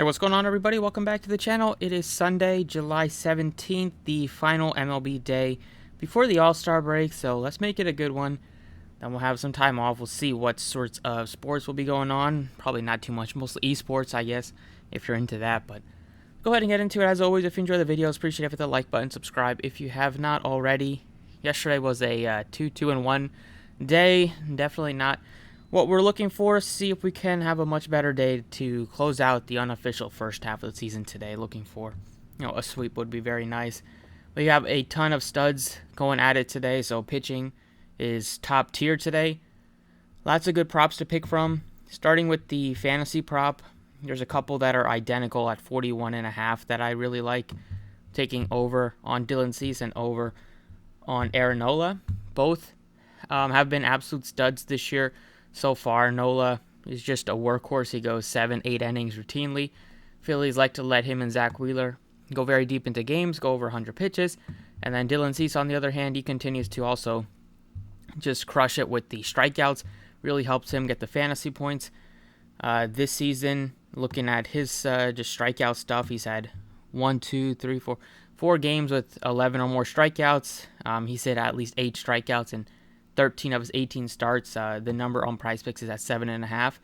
Hey, what's going on, everybody? Welcome back to the channel. It is Sunday, July 17th, the final MLB day before the All-Star break, so let's make it a good one. Then we'll have some time off. We'll see what sorts of sports will be going on. Probably not too much, mostly esports, I guess, if you're into that. But go ahead and get into it. As always, if you enjoy the videos, appreciate it. Hit the like button, subscribe if you have not already. Yesterday was a 2-2-1 day. Definitely not what we're looking for. See if we can have a much better day to close out the unofficial first half of the season today. Looking for, a sweep would be very nice. We have a ton of studs going at it today, so pitching is top tier today. Lots of good props to pick from. Starting with the fantasy prop, there's a couple that are identical at 41.5 that I really like. Taking over on Dylan Cease and over on Aaron Nola. Both have been absolute studs this year. So far, Nola is just a workhorse. He goes 7-8 innings routinely. Phillies like to let him and Zach Wheeler go very deep into games, go over 100 pitches. And then Dylan Cease, on the other hand, he continues to also just crush it with the strikeouts. Really helps him get the fantasy points. This season, looking at his just strikeout stuff, he's had 4 games with 11 or more strikeouts. He's hit at least 8 strikeouts in 13 of his 18 starts. The number on PrizePicks is at 7.5.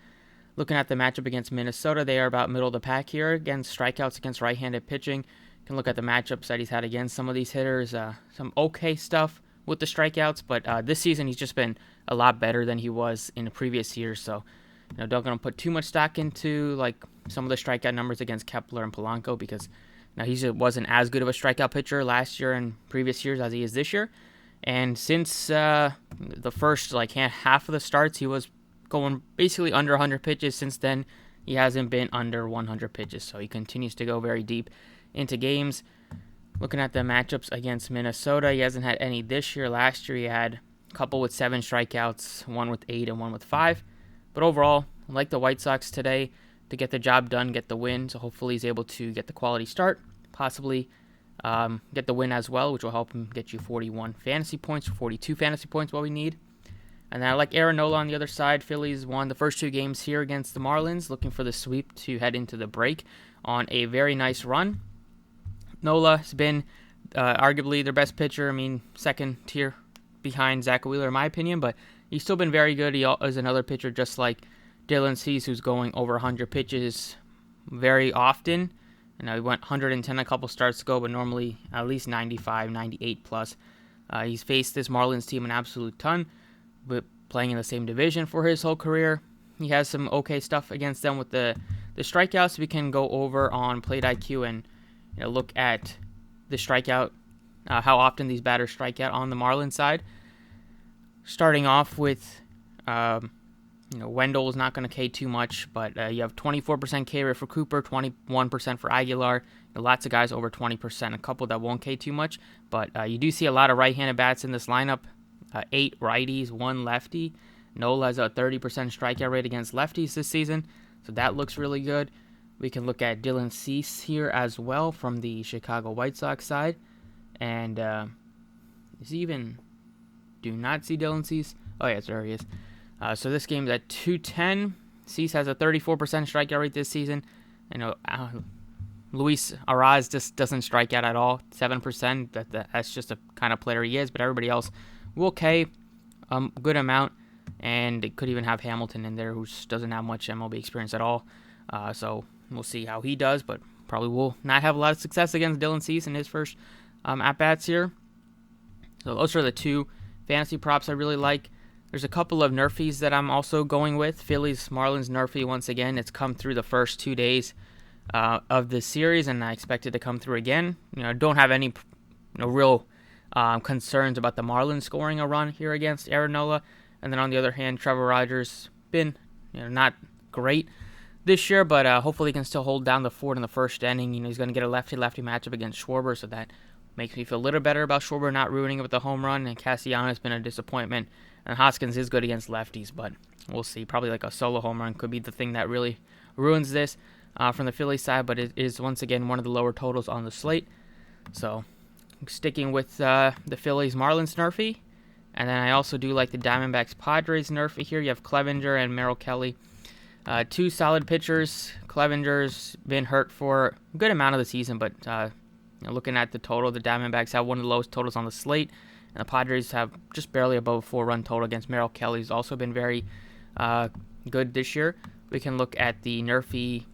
Looking at the matchup against Minnesota, they are about middle of the pack here against strikeouts against right-handed pitching. You can look at the matchups that he's had against some of these hitters. Some okay stuff with the strikeouts, but this season he's just been a lot better than he was in the previous years. So, don't gonna put too much stock into like some of the strikeout numbers against Kepler and Polanco because he just wasn't as good of a strikeout pitcher last year and previous years as he is this year. And since the first half of the starts, he was going basically under 100 pitches. Since then, he hasn't been under 100 pitches, so he continues to go very deep into games. Looking at the matchups against Minnesota, he hasn't had any this year. Last year, he had a couple with 7 strikeouts, one with 8 and one with 5. But overall, I like the White Sox today to get the job done, get the win. So hopefully he's able to get the quality start, possibly get the win as well, which will help him get you 41 fantasy points, 42 fantasy points, what we need. And then I like Aaron Nola on the other side. Phillies won the first 2 games here against the Marlins, looking for the sweep to head into the break on a very nice run. Nola has been arguably their best pitcher. Second tier behind Zach Wheeler in my opinion, but he's still been very good. He is another pitcher just like Dylan Cease, who's going over 100 pitches very often. He went 110 a couple starts ago, but normally at least 95, 98 plus. He's faced this Marlins team an absolute ton, but playing in the same division for his whole career. He has some okay stuff against them with the strikeouts. We can go over on plate IQ and look at the strikeout, how often these batters strike out on the Marlins side. Starting off with Wendell is not going to K too much, but you have 24% K rate for Cooper, 21% for Aguilar. Lots of guys over 20%, a couple that won't K too much, but you do see a lot of right-handed bats in this lineup. 8 righties, 1 lefty. Nola has a 30% strikeout rate against lefties this season, so that looks really good. We can look at Dylan Cease here as well from the Chicago White Sox side, and do not see Dylan Cease. Oh yes, there he is. So this game's at 210. Cease has a 34% strikeout rate this season. Luis Arraez just doesn't strike out at all. 7%. That's just the kind of player he is. But everybody else will K good amount. And it could even have Hamilton in there, who doesn't have much MLB experience at all. So we'll see how he does. But probably will not have a lot of success against Dylan Cease in his first at-bats here. So those are the 2 fantasy props I really like. There's a couple of nerfies that I'm also going with. Phillies, Marlins nerfie once again. It's come through the first 2 days of this series, and I expect it to come through again. I don't have any real concerns about the Marlins scoring a run here against Aaron Nola. And then on the other hand, Trevor Rogers been not great this year, but hopefully he can still hold down the fort in the first inning. He's going to get a lefty-lefty matchup against Schwarber, so that makes me feel a little better about Schwarber not ruining it with a home run. And Castellanos has been a disappointment. And Hoskins is good against lefties, but we'll see. Probably like a solo home run could be the thing that really ruins this from the Phillies side, but it is once again one of the lower totals on the slate. So sticking with the Phillies Marlins nerfie. And then I also do like the Diamondbacks Padres nerfie here. You have Clevenger and Merrill Kelly Two solid pitchers. Clevenger's been hurt for a good amount of the season, but looking at the total, the Diamondbacks have one of the lowest totals on the slate, and the Padres have just barely above a 4-run total against Merrill Kelly, who's also been very good this year. We can look at the Nerfy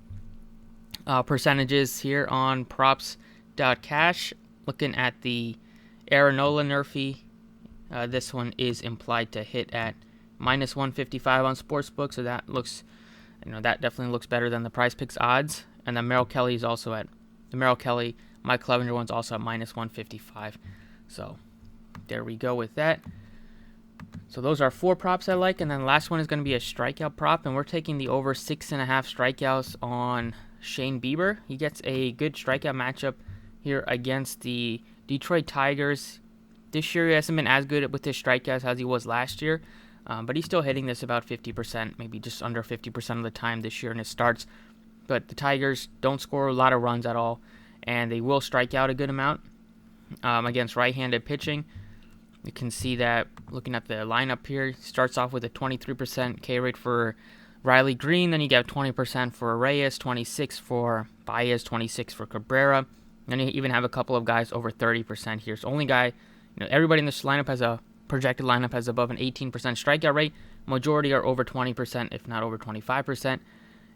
percentages here on props.cash. Looking at the Aaronola Nerfy, this one is implied to hit at minus 155 on Sportsbook, so that looks, that definitely looks better than the PrizePicks odds. And the Merrill Kelly is also at Mike Clevenger one's also at minus 155. So there we go with that. So those are 4 props I like, and then the last one is going to be a strikeout prop, and we're taking the over 6.5 strikeouts on Shane Bieber. He gets a good strikeout matchup here against the Detroit Tigers. This year he hasn't been as good with his strikeouts as he was last year, but he's still hitting this about 50%, maybe just under 50% of the time this year in his starts. But the Tigers don't score a lot of runs at all, and they will strike out a good amount against right-handed pitching. You can see that looking at the lineup here. Starts off with a 23% K rate for Riley Green. Then you get 20% for Reyes, 26 for Baez, 26 for Cabrera. Then you even have a couple of guys over 30% here. So only guy, everybody in this lineup projected lineup has above an 18% strikeout rate. Majority are over 20%, if not over 25%.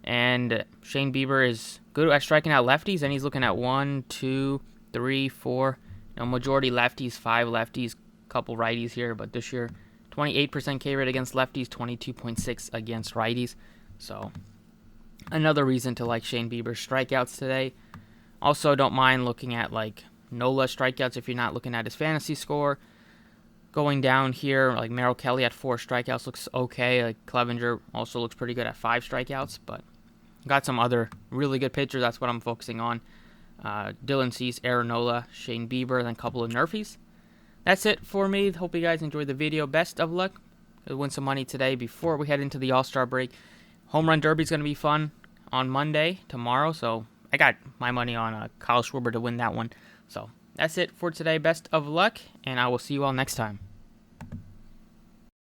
And Shane Bieber is good at striking out lefties, and he's looking at 1, 2, 3, 4. Majority lefties, 5 lefties, couple righties here, but this year 28% K rate against lefties, 22.6 against righties. So another reason to like Shane Bieber's strikeouts today. Also, don't mind looking at like Nola strikeouts if you're not looking at his fantasy score. Going down here, like Merrill Kelly at 4 strikeouts looks okay. Like Clevenger also looks pretty good at 5 strikeouts, but got some other really good pitchers. That's what I'm focusing on. Dylan Cease, Aaron Nola, Shane Bieber, and then a couple of Nerfies. That's it for me. Hope you guys enjoyed the video. Best of luck. We'll win some money today before we head into the All-Star break. Home Run Derby is going to be fun on Monday, tomorrow. So I got my money on Kyle Schwarber to win that one. So that's it for today. Best of luck, and I will see you all next time.